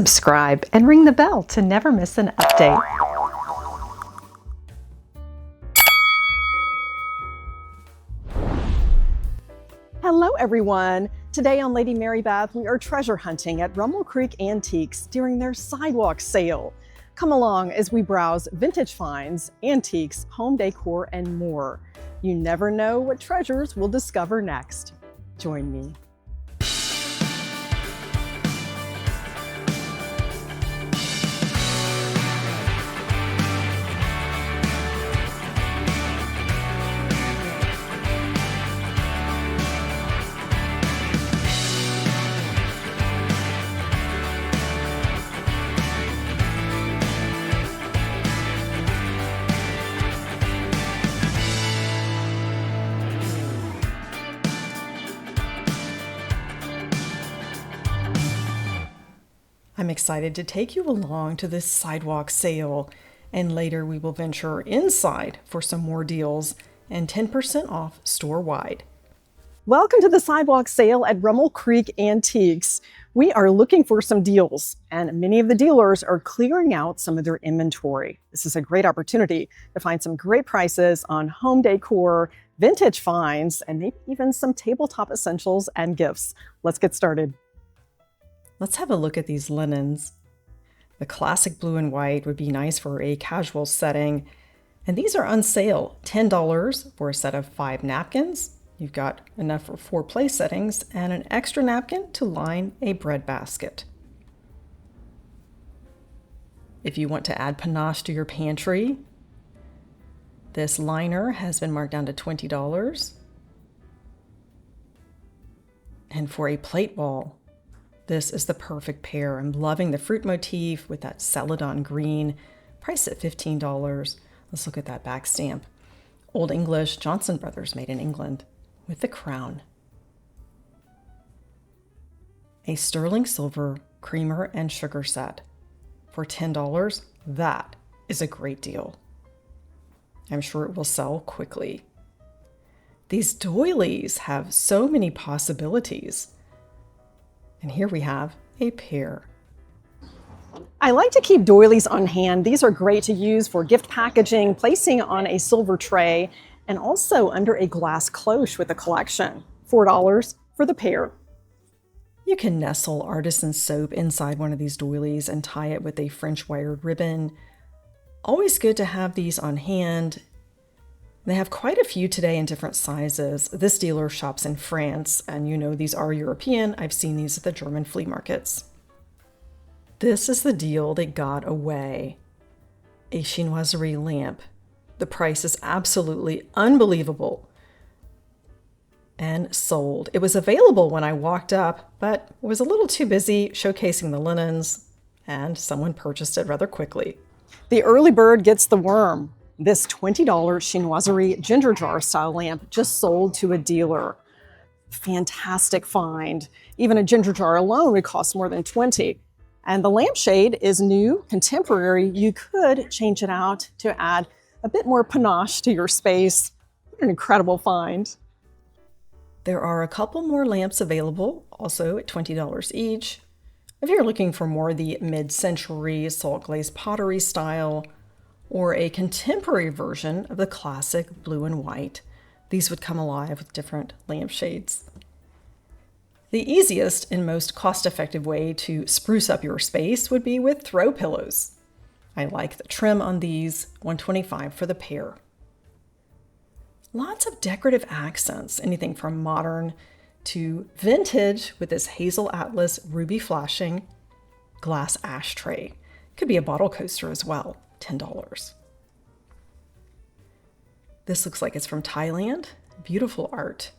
subscribe, and ring the bell to never miss an update. Hello everyone! Today on Lady Mary Beth, we are treasure hunting at Rummel Creek Antiques during their Sidewalk Sale. Come along as we browse vintage finds, antiques, home decor, and more. You never know what treasures we'll discover next. Join me. I'm excited to take you along to this sidewalk sale, and later we will venture inside for some more deals and 10% off store-wide. Welcome to the sidewalk sale at Rummel Creek Antiques. We are looking for some deals, and many of the dealers are clearing out some of their inventory. This is a great opportunity to find some great prices on home decor, vintage finds, and maybe even some tabletop essentials and gifts. Let's get started. Let's have a look at these linens. The classic blue and white would be nice for a casual setting. And these are on sale, $10 for a set of 5 napkins. You've got enough for 4 place settings and an extra napkin to line a bread basket. If you want to add panache to your pantry, this liner has been marked down to $20. And for a plate wall, this is the perfect pair. I'm loving the fruit motif with that celadon green, priced at $15. Let's look at that back stamp. Old English, Johnson Brothers, made in England, with the crown. A sterling silver creamer and sugar set for $10. That is a great deal. I'm sure it will sell quickly. These doilies have so many possibilities. And here we have a pair. I like to keep doilies on hand. These are great to use for gift packaging, placing on a silver tray, and also under a glass cloche with a collection. $4 for the pair. You can nestle artisan soap inside one of these doilies and tie it with a French wired ribbon. Always good to have these on hand. They have quite a few today in different sizes. This dealer shops in France, and you know these are European. I've seen these at the German flea markets. This is the deal that got away. A chinoiserie lamp. The price is absolutely unbelievable. And sold. It was available when I walked up, but was a little too busy showcasing the linens, and someone purchased it rather quickly. The early bird gets the worm. This $20 chinoiserie ginger jar style lamp just sold to a dealer. Fantastic find. Even a ginger jar alone would cost more than $20. And the lampshade is new, contemporary. You could change it out to add a bit more panache to your space. An incredible find. There are a couple more lamps available, also at $20 each. If you're looking for more the mid-century salt glazed pottery style, or a contemporary version of the classic blue and white, these would come alive with different lampshades. The easiest and most cost-effective way to spruce up your space would be with throw pillows. I like the trim on these, $125 for the pair. Lots of decorative accents, anything from modern to vintage with this hazel atlas ruby flashing glass ashtray. Could be a bottle coaster as well. $10. This looks like it's from Thailand. Beautiful art.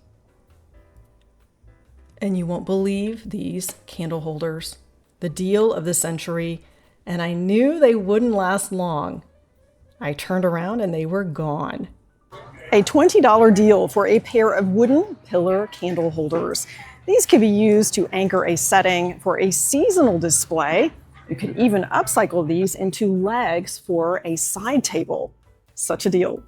And you won't believe these candle holders. The deal of the century, and I knew they wouldn't last long. I turned around and they were gone. A $20 deal for a pair of wooden pillar candle holders. These can be used to anchor a setting for a seasonal display. You could even upcycle these into legs for a side table. Such a deal.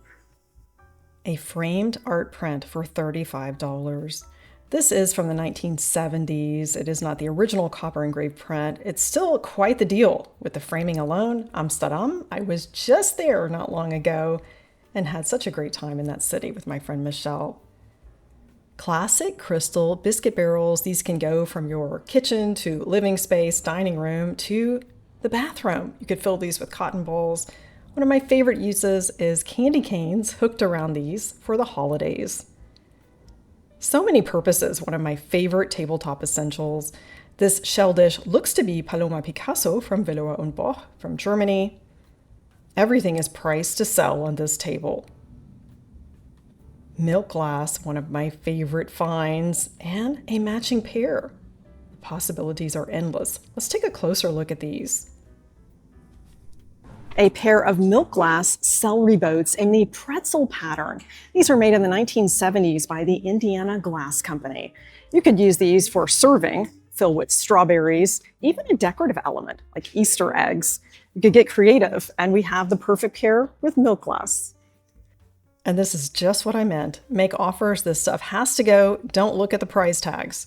A framed art print for $35. This is from the 1970s. It is not the original copper engraved print. It's still quite the deal with the framing alone. Amsterdam, I was just there not long ago and had such a great time in that city with my friend Michelle. Classic crystal biscuit barrels. These can go from your kitchen to living space, dining room to the bathroom. You could fill these with cotton balls. One of my favorite uses is candy canes hooked around these for the holidays. So many purposes, one of my favorite tabletop essentials. This shell dish looks to be Paloma Picasso from Villeroy Boch from Germany. Everything is priced to sell on this table. Milk glass, one of my favorite finds, and a matching pair. The possibilities are endless. Let's take a closer look at these. A pair of milk glass celery boats in the pretzel pattern. These were made in the 1970s by the Indiana Glass Company. You could use these for serving, fill with strawberries, even a decorative element like Easter eggs. You could get creative, and we have the perfect pair with milk glass. And this is just what I meant. Make offers. This stuff has to go. Don't look at the price tags.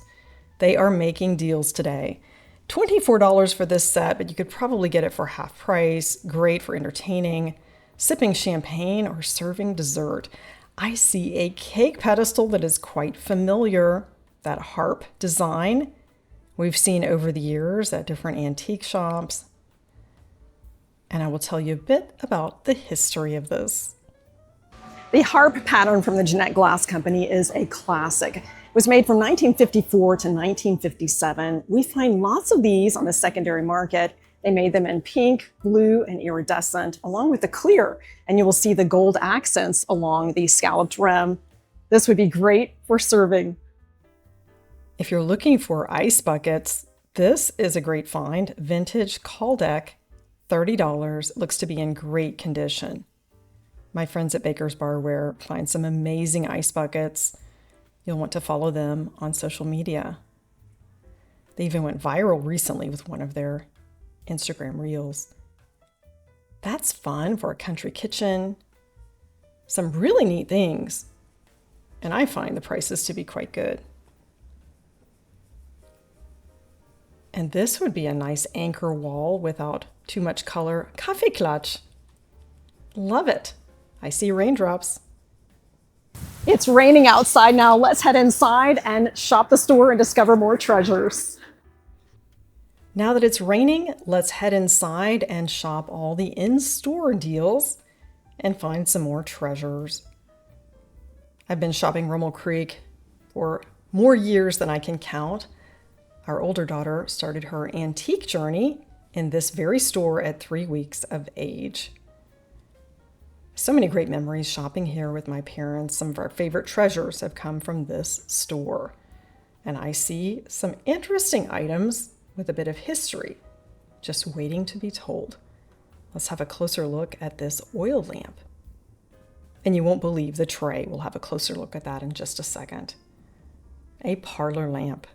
They are making deals today. $24 for this set, but you could probably get it for half price. Great for entertaining, sipping champagne, or serving dessert. I see a cake pedestal that is quite familiar. That harp design we've seen over the years at different antique shops. And I will tell you a bit about the history of this. The harp pattern from the Jeanette Glass Company is a classic. It was made from 1954 to 1957. We find lots of these on the secondary market. They made them in pink, blue, and iridescent, along with the clear, and you will see the gold accents along the scalloped rim. This would be great for serving. If you're looking for ice buckets, this is a great find. Vintage Caldeck, $30. Looks to be in great condition. My friends at Baker's Barware find some amazing ice buckets. You'll want to follow them on social media. They even went viral recently with one of their Instagram reels. That's fun for a country kitchen. Some really neat things. And I find the prices to be quite good. And this would be a nice anchor wall without too much color. Kaffeeklatsch. Love it. I see raindrops. It's raining outside now. Let's head inside and shop the store and discover more treasures. Now that it's raining, let's head inside and shop all the in-store deals and find some more treasures. I've been shopping Rummel Creek for more years than I can count. Our older daughter started her antique journey in this very store at 3 weeks of age. So many great memories shopping here with my parents. Some of our favorite treasures have come from this store. And I see some interesting items with a bit of history, just waiting to be told. Let's have a closer look at this oil lamp. And you won't believe the tray. We'll have a closer look at that in just a second. A parlor lamp.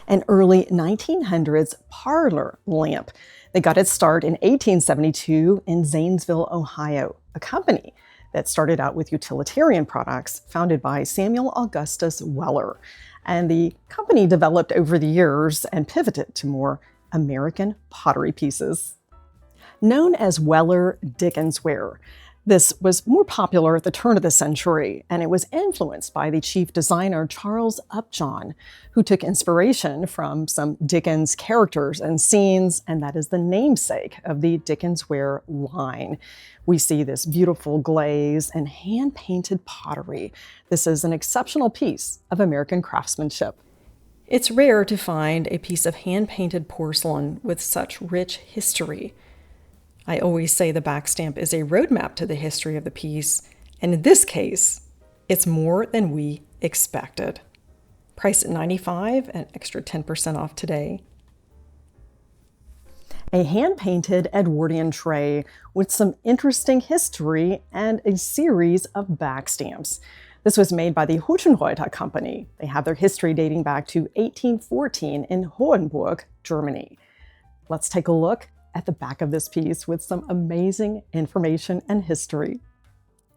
An early 1900s parlor lamp. They got its start in 1872 in Zanesville, Ohio, a company that started out with utilitarian products founded by Samuel Augustus Weller. And the company developed over the years and pivoted to more American pottery pieces. Known as Weller Dickensware, this was more popular at the turn of the century, and it was influenced by the chief designer Charles Upjohn, who took inspiration from some Dickens characters and scenes, and that is the namesake of the Dickensware line. We see this beautiful glaze and hand-painted pottery. This is an exceptional piece of American craftsmanship. It's rare to find a piece of hand-painted porcelain with such rich history. I always say the backstamp is a roadmap to the history of the piece, and in this case, it's more than we expected. Priced at $95, an extra 10% off today. A hand-painted Edwardian tray with some interesting history and a series of backstamps. This was made by the Hutchenreuter Company. They have their history dating back to 1814 in Hohenburg, Germany. Let's take a look at the back of this piece with some amazing information and history.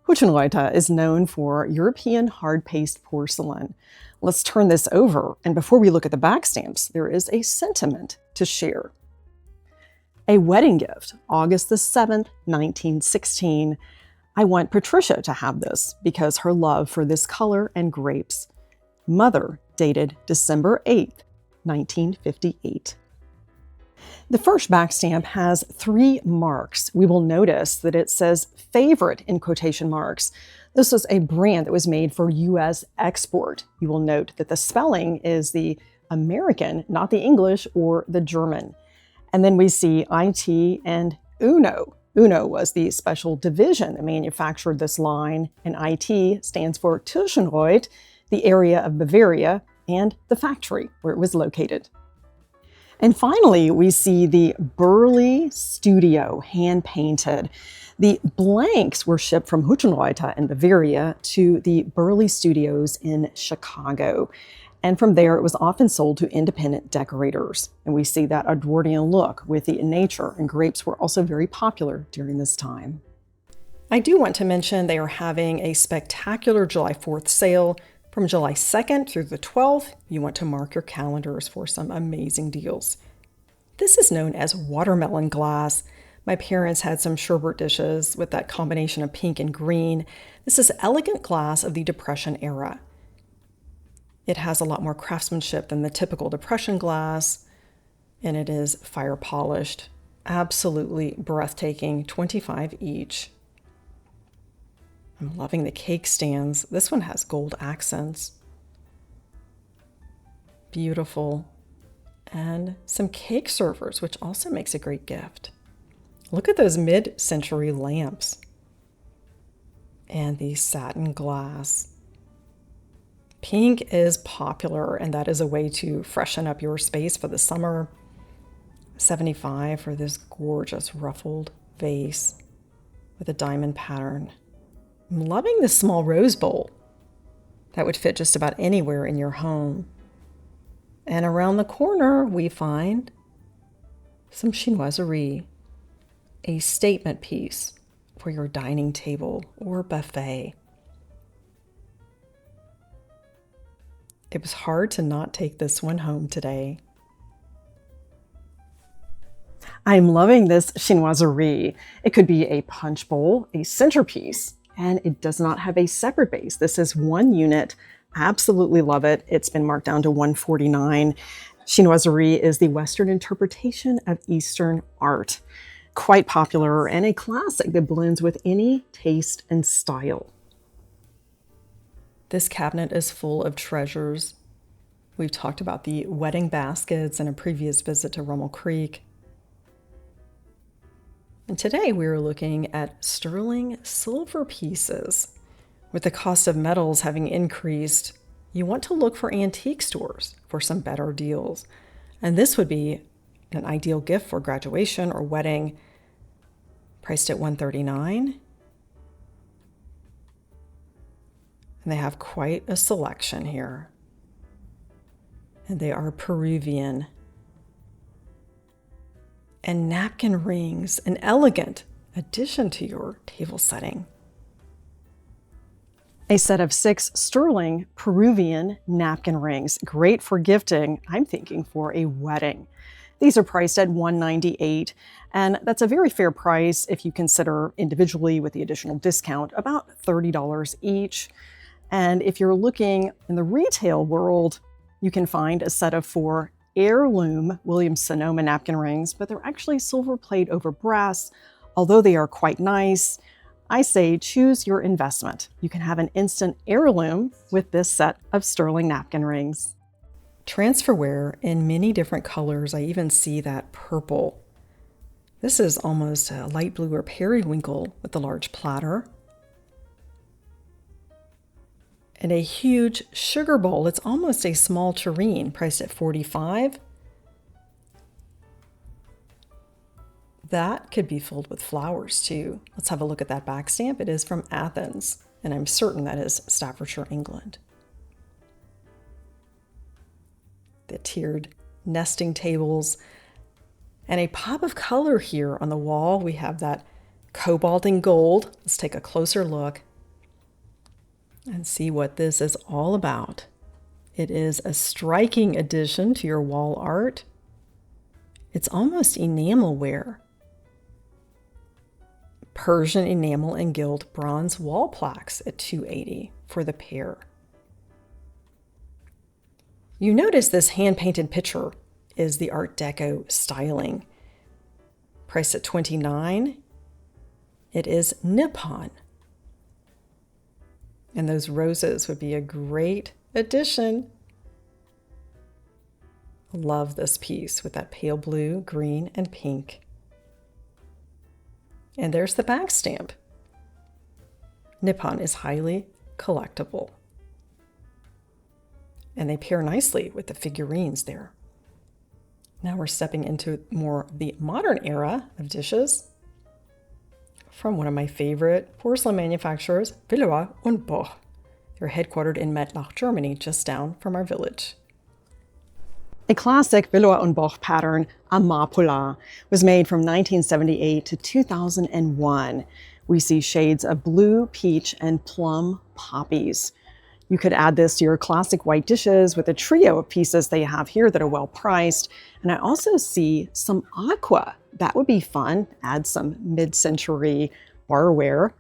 Hutchenreiter is known for European hard paste porcelain. Let's turn this over, and before we look at the back stamps, there is a sentiment to share. A wedding gift, August the 7th, 1916. I want Patricia to have this because her love for this color and grapes. Mother, dated December 8th, 1958. The first back stamp has 3 marks. We will notice that it says favorite in quotation marks. This was a brand that was made for U.S. export. You will note that the spelling is the American, not the English or the German. And then we see IT and Uno. Uno was the special division that manufactured this line, and IT stands for Tirschenreuth, the area of Bavaria, and the factory where it was located. And finally, we see the Burley Studio, hand-painted. The blanks were shipped from Hutchenreiter in Bavaria to the Burley Studios in Chicago. And from there, it was often sold to independent decorators. And we see that Edwardian look with the nature, and grapes were also very popular during this time. I do want to mention they are having a spectacular July 4th sale from July 2nd through the 12th. You want to mark your calendars for some amazing deals. This is known as watermelon glass. My parents had some sherbet dishes with that combination of pink and green. This is elegant glass of the Depression era. It has a lot more craftsmanship than the typical Depression glass, and it is fire polished. Absolutely breathtaking, $25 each. I'm loving the cake stands. This one has gold accents. Beautiful. And some cake servers, which also makes a great gift. Look at those mid-century lamps. And the satin glass. Pink is popular, and that is a way to freshen up your space for the summer. $75 for this gorgeous ruffled vase with a diamond pattern. I'm loving this small rose bowl. That would fit just about anywhere in your home. And around the corner, we find some chinoiserie, a statement piece for your dining table or buffet. It was hard to not take this one home today. I'm loving this chinoiserie. It could be a punch bowl, a centerpiece, and it does not have a separate base. This is one unit. Absolutely love it. It's been marked down to $149. Chinoiserie is the Western interpretation of Eastern art. Quite popular and a classic that blends with any taste and style. This cabinet is full of treasures. We've talked about the wedding baskets in a previous visit to Rummel Creek. And today we are looking at sterling silver pieces. With the cost of metals having increased, you want to look for antique stores for some better deals. And this would be an ideal gift for graduation or wedding, priced at $139. And they have quite a selection here. And they are Peruvian. And napkin rings, an elegant addition to your table setting. A set of 6 sterling Peruvian napkin rings, great for gifting, I'm thinking for a wedding. These are priced at $198, and that's a very fair price if you consider individually with the additional discount, about $30 each. And if you're looking in the retail world, you can find a set of 4 heirloom Williams-Sonoma napkin rings, but they're actually silver plate over brass. Although they are quite nice, I say choose your investment. You can have an instant heirloom with this set of sterling napkin rings. Transferware in many different colors. I even see that purple. This is almost a light blue or periwinkle with a large platter. And a huge sugar bowl. It's almost a small tureen, priced at $45. That could be filled with flowers too. Let's have a look at that back stamp. It is from Athens, and I'm certain that is Staffordshire, England. The tiered nesting tables and a pop of color here on the wall. We have that cobalt and gold. Let's take a closer look. and see what this is all about. It is a striking addition to your wall art. It's almost enamelware. Persian enamel and gilt bronze wall plaques at $280 for the pair. You notice this hand-painted picture is the Art Deco styling. Priced at $29, it is Nippon. And those roses would be a great addition. Love this piece with that pale blue, green, and pink. And there's the back stamp. Nippon is highly collectible. And they pair nicely with the figurines there. Now we're stepping into more the modern era of dishes from one of my favorite porcelain manufacturers, Villeroy Boch. They're headquartered in Mettlach, Germany, just down from our village. A classic Villeroy Boch pattern, Amapula, was made from 1978 to 2001. We see shades of blue, peach, and plum poppies. You could add this to your classic white dishes with a trio of pieces they have here that are well priced. And I also see some aqua. That would be fun. Add some mid-century barware.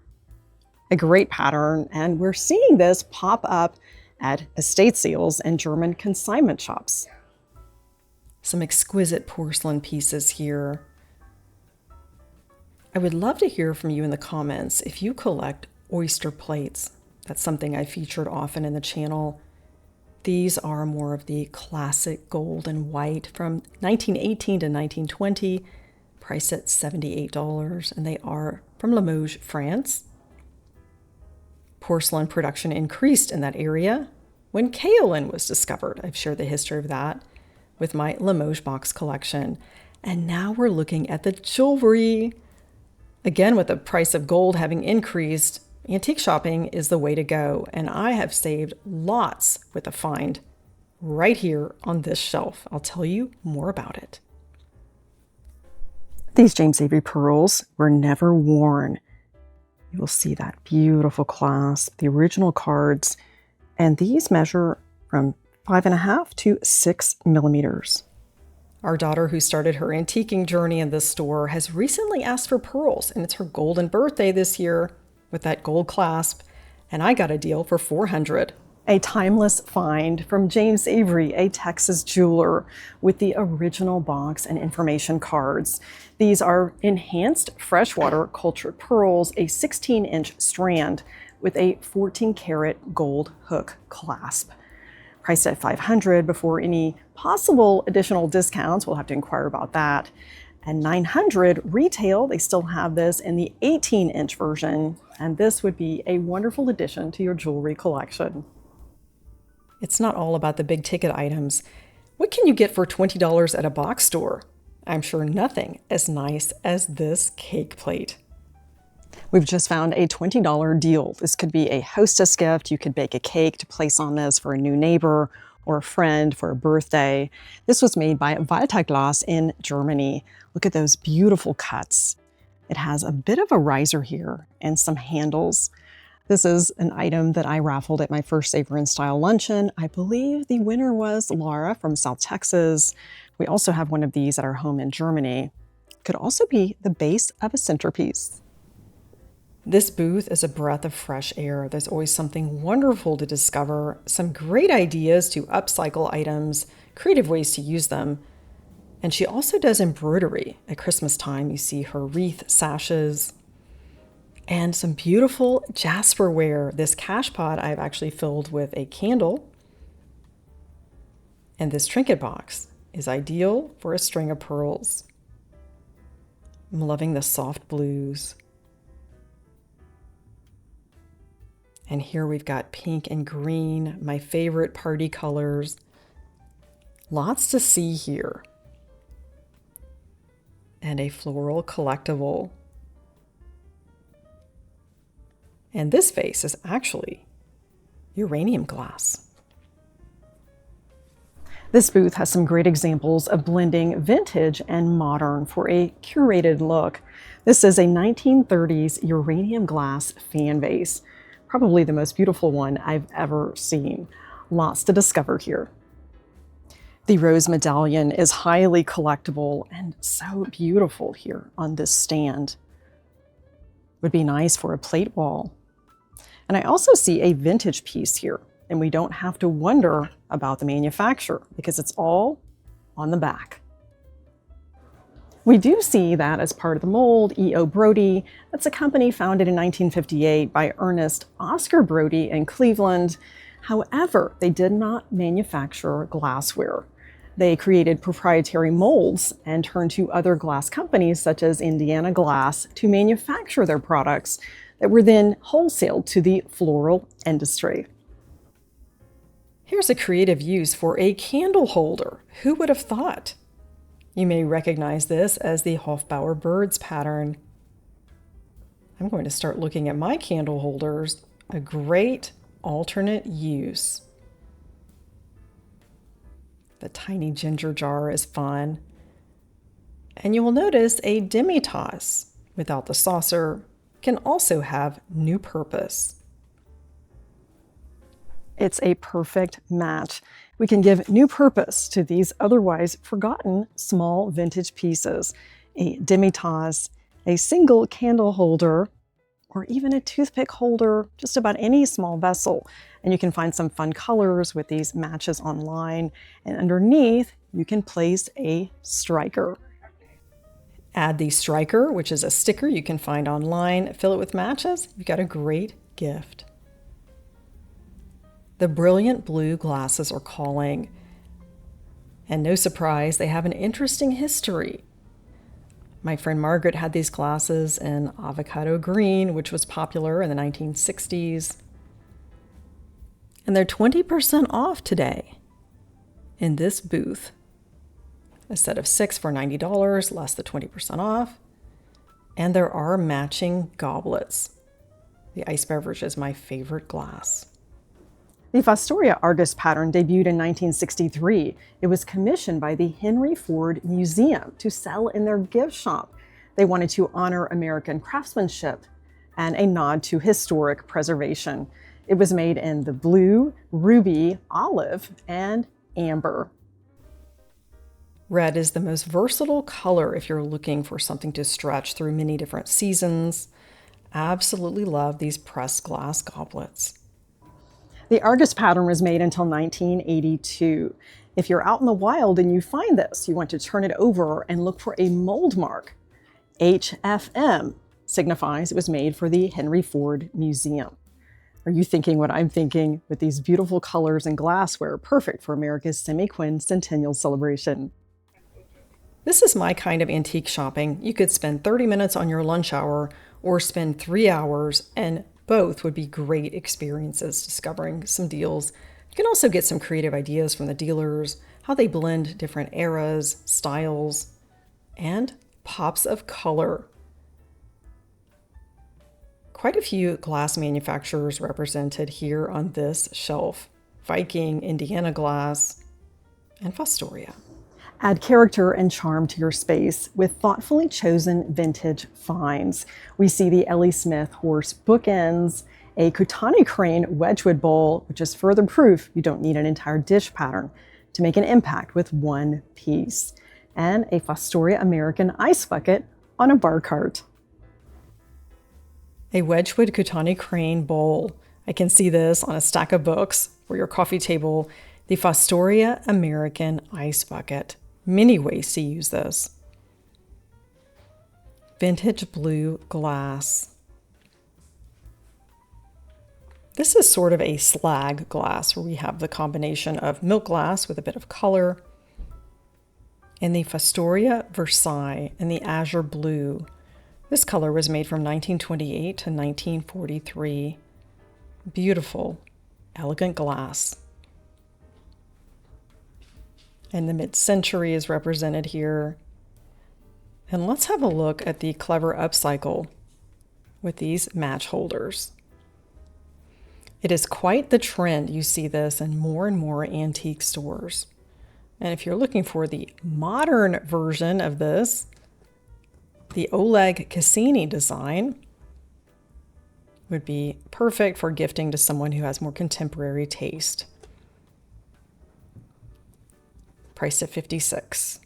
A great pattern, and we're seeing this pop up at estate sales and German consignment shops. Some exquisite porcelain pieces here. I would love to hear from you in the comments if you collect oyster plates. That's something I featured often in the channel. These are more of the classic gold and white from 1918 to 1920, priced at $78, and they are from Limoges, France. Porcelain production increased in that area when kaolin was discovered. I've shared the history of that with my Limoges box collection. And now we're looking at the jewelry. Again, with the price of gold having increased, antique shopping is the way to go, and I have saved lots with a find right here on this shelf. I'll tell you more about it. These James Avery pearls were never worn. You will see that beautiful clasp, the original cards, and these measure from 5.5 to 6 millimeters. Our daughter, who started her antiquing journey in this store, has recently asked for pearls, and it's her golden birthday this year with that gold clasp, and I got a deal for $400. A timeless find from James Avery, a Texas jeweler, with the original box and information cards. These are enhanced freshwater cultured pearls, a 16-inch strand with a 14-karat gold hook clasp. Priced at $500 before any possible additional discounts. We'll have to inquire about that. And $900 retail. They still have this in the 18-inch version, and this would be a wonderful addition to your jewelry collection. It's not all about the big ticket items. What can you get for $20 at a box store? I'm sure nothing as nice as this cake plate. We've just found a $20 deal. This could be a hostess gift. You could bake a cake to place on this for a new neighbor or a friend for a birthday. This was made by Glass in Germany. Look at those beautiful cuts. It has a bit of a riser here and some handles. This is an item that I raffled at my first Savor in Style luncheon. I believe the winner was Laura from South Texas. We also have one of these at our home in Germany. Could also be the base of a centerpiece. This booth is a breath of fresh air. There's always something wonderful to discover, some great ideas to upcycle items, creative ways to use them. And she also does embroidery. At Christmas time, you see her wreath sashes and some beautiful jasperware. This cash pot I've actually filled with a candle. And this trinket box is ideal for a string of pearls. I'm loving the soft blues. And here we've got pink and green, my favorite party colors. Lots to see here. And a floral collectible. And this vase is actually uranium glass. This booth has some great examples of blending vintage and modern for a curated look. This is a 1930s uranium glass fan vase. Probably the most beautiful one I've ever seen. Lots to discover here. The rose medallion is highly collectible and so beautiful here on this stand. Would be nice for a plate wall. And I also see a vintage piece here, and we don't have to wonder about the manufacturer because it's all on the back. We do see that as part of the mold, E.O. Brody. That's a company founded in 1958 by Ernest Oscar Brody in Cleveland. However, they did not manufacture glassware. They created proprietary molds and turned to other glass companies such as Indiana Glass to manufacture their products that were then wholesaled to the floral industry. Here's a creative use for a candle holder. Who would have thought? You may recognize this as the Hofbauer birds pattern. I'm going to start looking at my candle holders. A great alternate use. The tiny ginger jar is fun. And you will notice a demi-tasse without the saucer can also have new purpose. It's a perfect match. We can give new purpose to these otherwise forgotten small vintage pieces. A demi-tasse, a single candle holder, or even a toothpick holder, just about any small vessel. And you can find some fun colors with these matches online. And underneath, you can place a striker. Add the striker, which is a sticker you can find online, fill it with matches, you've got a great gift. The brilliant blue glasses are calling. And no surprise, they have an interesting history. My friend Margaret had these glasses in avocado green, which was popular in the 1960s. And they're 20% off today in this booth. A set of 6 for $90, less than 20% off. And there are matching goblets. The ice beverage is my favorite glass. The Fostoria Argus pattern debuted in 1963. It was commissioned by the Henry Ford Museum to sell in their gift shop. They wanted to honor American craftsmanship and a nod to historic preservation. It was made in the blue, ruby, olive, and amber. Red is the most versatile color if you're looking for something to stretch through many different seasons. Absolutely love these pressed glass goblets. The Argus pattern was made until 1982. If you're out in the wild and you find this, you want to turn it over and look for a mold mark. HFM signifies it was made for the Henry Ford Museum. Are you thinking what I'm thinking with these beautiful colors and glassware, perfect for America's semi-quincentennial celebration? This is my kind of antique shopping. You could spend 30 minutes on your lunch hour or spend 3 hours, and both would be great experiences discovering some deals. You can also get some creative ideas from the dealers, how they blend different eras, styles, and pops of color. Quite a few glass manufacturers represented here on this shelf. Viking, Indiana Glass, and Fostoria. Add character and charm to your space with thoughtfully chosen vintage finds. We see the Ellie Smith horse bookends, a Kutani crane Wedgwood bowl, which is further proof you don't need an entire dish pattern to make an impact with one piece, and a Fostoria American ice bucket on a bar cart. A Wedgwood Kutani crane bowl. I can see this on a stack of books for your coffee table. The Fostoria American ice bucket. Many ways to use this. Vintage blue glass. This is sort of a slag glass where we have the combination of milk glass with a bit of color. And the Fostoria Versailles in the azure blue. This color was made from 1928 to 1943. Beautiful, elegant glass. And the mid-century is represented here. And let's have a look at the clever upcycle with these match holders. It is quite the trend. You see this in more and more antique stores. And if you're looking for the modern version of this, the Oleg Cassini design would be perfect for gifting to someone who has more contemporary taste. Priced at $56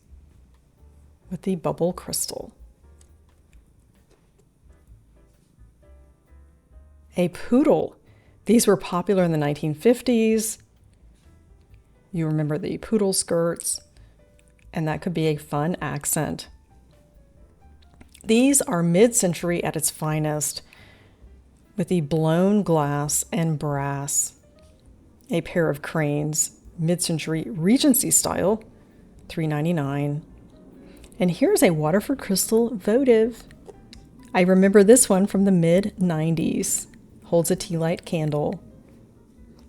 with the bubble crystal. A poodle. These were popular in the 1950s. You remember the poodle skirts, and that could be a fun accent. These are mid-century at its finest, with the blown glass and brass. A pair of cranes, mid-century Regency style, $3.99. And here's a Waterford crystal votive. I remember this one from the mid-90s. Holds a tea light candle.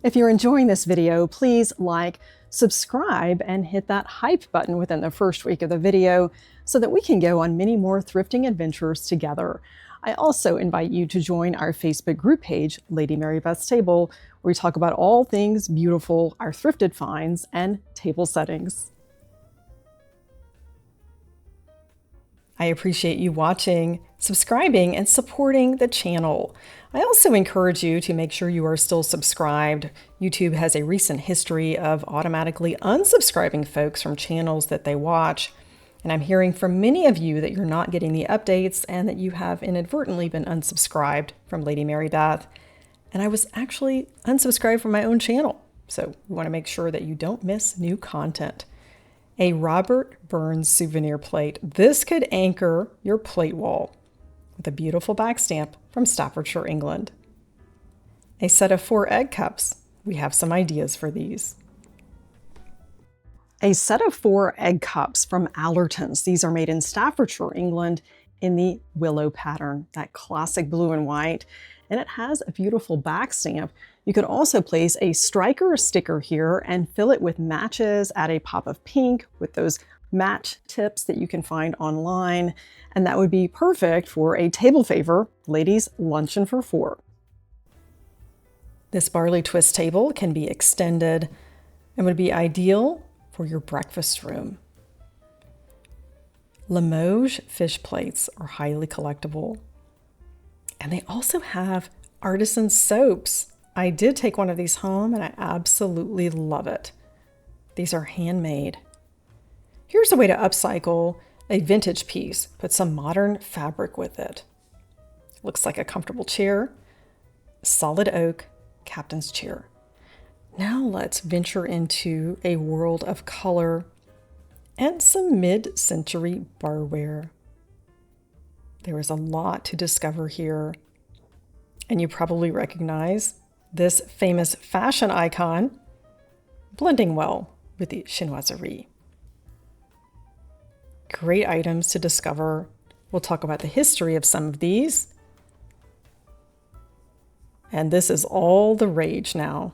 If you're enjoying this video, please like, subscribe, and hit that hype button within the first week of the video so that we can go on many more thrifting adventures together. I also invite you to join our Facebook group page, Lady Mary Beth's Table, where we talk about all things beautiful, our thrifted finds, and table settings. I appreciate you watching, subscribing, and supporting the channel. I also encourage you to make sure you are still subscribed. YouTube has a recent history of automatically unsubscribing folks from channels that they watch. And I'm hearing from many of you that you're not getting the updates and that you have inadvertently been unsubscribed from Lady Mary Beth. And I was actually unsubscribed from my own channel. So we want to make sure that you don't miss new content. A Robert Burns souvenir plate. This could anchor your plate wall with a beautiful back stamp from Staffordshire, England. A set of 4 egg cups. We have some ideas for these. A set of 4 egg cups from Allerton's. These are made in Staffordshire, England in the willow pattern, that classic blue and white. And it has a beautiful back stamp. You could also place a striker sticker here and fill it with matches, add a pop of pink with those match tips that you can find online. And that would be perfect for a table favor, ladies' luncheon for 4. This barley twist table can be extended and would be ideal for your breakfast room. Limoges fish plates are highly collectible. And they also have artisan soaps. I did take one of these home and I absolutely love it. These are handmade. Here's a way to upcycle a vintage piece. Put some modern fabric with it. Looks like a comfortable chair. Solid oak captain's chair. Now let's venture into a world of color and some mid-century barware. There is a lot to discover here. And you probably recognize this famous fashion icon blending well with the chinoiserie. Great items to discover. We'll talk about the history of some of these. And this is all the rage now.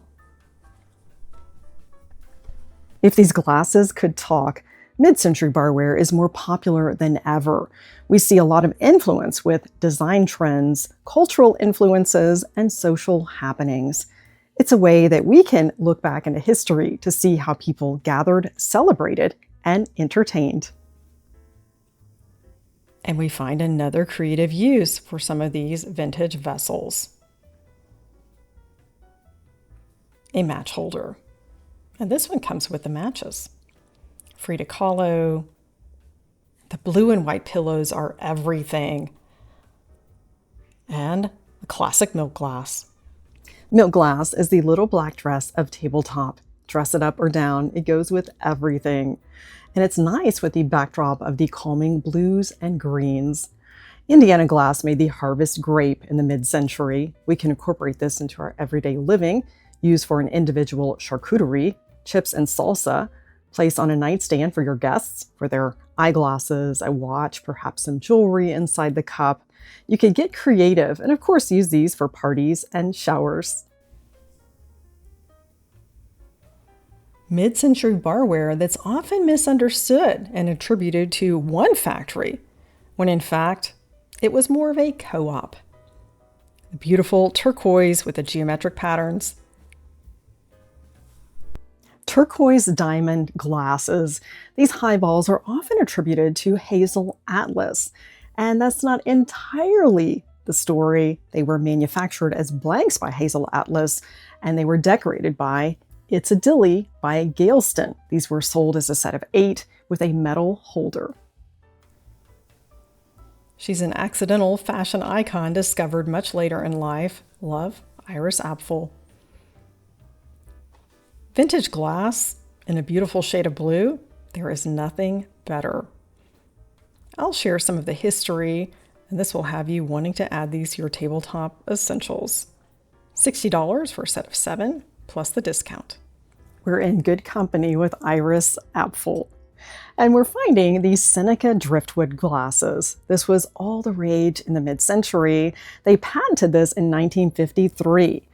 If these glasses could talk, mid-century barware is more popular than ever. We see a lot of influence with design trends, cultural influences, and social happenings. It's a way that we can look back into history to see how people gathered, celebrated, and entertained. And we find another creative use for some of these vintage vessels. A match holder. And this one comes with the matches. Frida Kahlo. The blue and white pillows are everything. And a classic milk glass. Milk glass is the little black dress of tabletop. Dress it up or down, it goes with everything. And it's nice with the backdrop of the calming blues and greens. Indiana glass made the harvest grape in the mid-century. We can incorporate this into our everyday living, use for an individual charcuterie, chips and salsa, place on a nightstand for your guests, for their eyeglasses, a watch, perhaps some jewelry inside the cup. You can get creative and of course use these for parties and showers. Mid-century barware that's often misunderstood and attributed to one factory, when in fact, it was more of a co-op. Beautiful turquoise with the geometric patterns. Turquoise diamond glasses. These highballs are often attributed to Hazel Atlas, and that's not entirely the story. They were manufactured as blanks by Hazel Atlas, and they were decorated by It's a Dilly by Galeston. These were sold as a set of 8 with a metal holder. She's an accidental fashion icon discovered much later in life. Love, Iris Apfel. Vintage glass in a beautiful shade of blue. There is nothing better. I'll share some of the history, and this will have you wanting to add these to your tabletop essentials. $60 for a set of 7, plus the discount. We're in good company with Iris Apfel. And we're finding these Seneca driftwood glasses. This was all the rage in the mid-century. They patented this in 1953.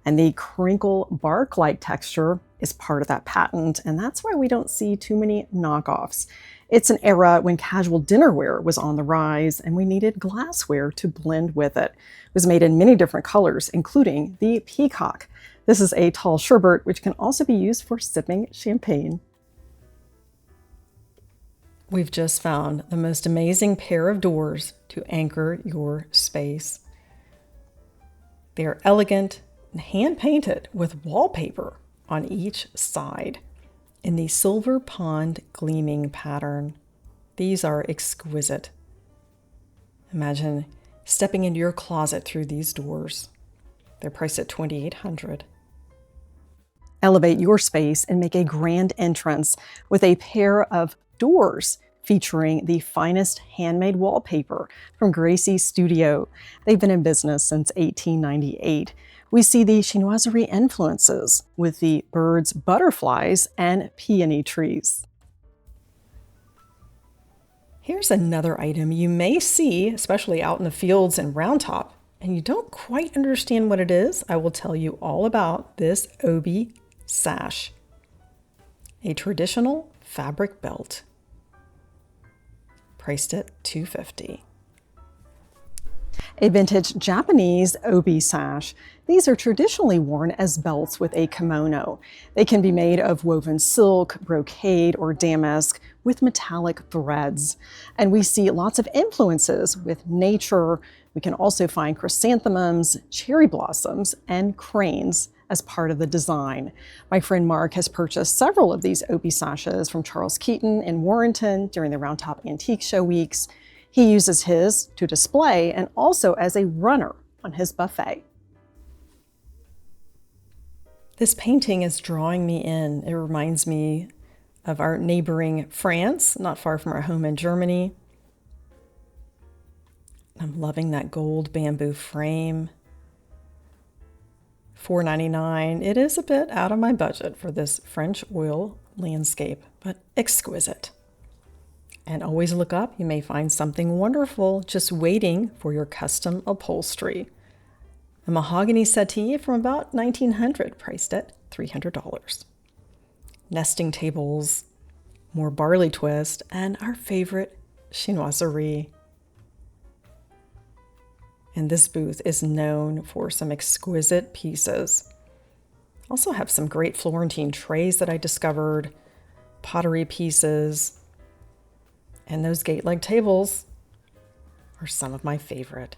And the crinkle bark-like texture is part of that patent, and that's why we don't see too many knockoffs. It's an era when casual dinnerware was on the rise, and we needed glassware to blend with it. It was made in many different colors, including the peacock. This is a tall sherbet, which can also be used for sipping champagne. We've just found the most amazing pair of doors to anchor your space. They are elegant and hand-painted with wallpaper on each side in the silver pond gleaming pattern. These are exquisite. Imagine stepping into your closet through these doors. They're priced at $2,800. Elevate your space and make a grand entrance with a pair of doors featuring the finest handmade wallpaper from Gracie Studio. They've been in business since 1898. We see the chinoiserie influences with the birds, butterflies, and peony trees. Here's another item you may see, especially out in the fields and Round Top, and you don't quite understand what it is. I will tell you all about this obi sash, a traditional fabric belt, priced at $250. A vintage Japanese obi sash. These are traditionally worn as belts with a kimono. They can be made of woven silk, brocade, or damask with metallic threads. And we see lots of influences with nature. We can also find chrysanthemums, cherry blossoms, and cranes as part of the design. My friend Mark has purchased several of these obi sashes from Charles Keaton in Warrenton during the Round Top Antique Show weeks. He uses his to display and also as a runner on his buffet. This painting is drawing me in. It reminds me of our neighboring France, not far from our home in Germany. I'm loving that gold bamboo frame. $4.99. It is a bit out of my budget for this French oil landscape, but exquisite. And always look up, you may find something wonderful just waiting for your custom upholstery. A mahogany settee from about 1900, priced at $300. Nesting tables, more barley twist, and our favorite chinoiserie. And this booth is known for some exquisite pieces. Also have some great Florentine trays that I discovered, pottery pieces, and those gate leg tables are some of my favorite.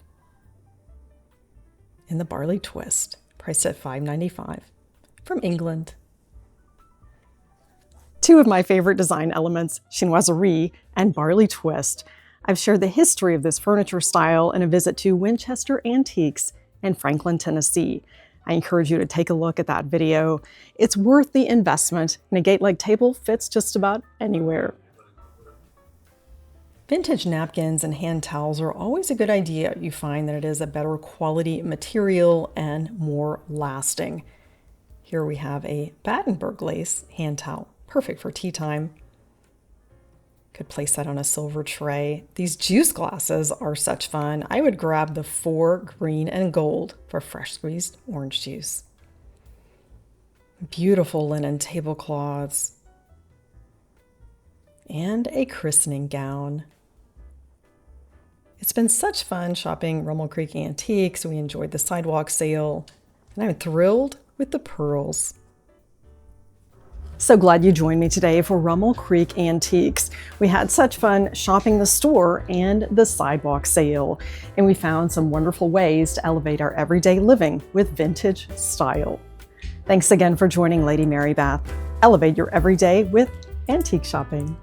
In the barley twist, priced at $5.95 from England. Two of my favorite design elements, chinoiserie and barley twist. I've shared the history of this furniture style in a visit to Winchester Antiques in Franklin, Tennessee. I encourage you to take a look at that video. It's worth the investment, and a gate leg table fits just about anywhere. Vintage napkins and hand towels are always a good idea. You find that it is a better quality material and more lasting. Here we have a Battenberg lace hand towel, perfect for tea time. Could place that on a silver tray. These juice glasses are such fun. I would grab the 4 green and gold for fresh squeezed orange juice. Beautiful linen tablecloths. And a christening gown. It's been such fun shopping Rummel Creek Antiques. We enjoyed the sidewalk sale, and I'm thrilled with the pearls. So glad you joined me today for Rummel Creek Antiques. We had such fun shopping the store and the sidewalk sale, and we found some wonderful ways to elevate our everyday living with vintage style. Thanks again for joining Lady Mary Beth. Elevate your everyday with antique shopping.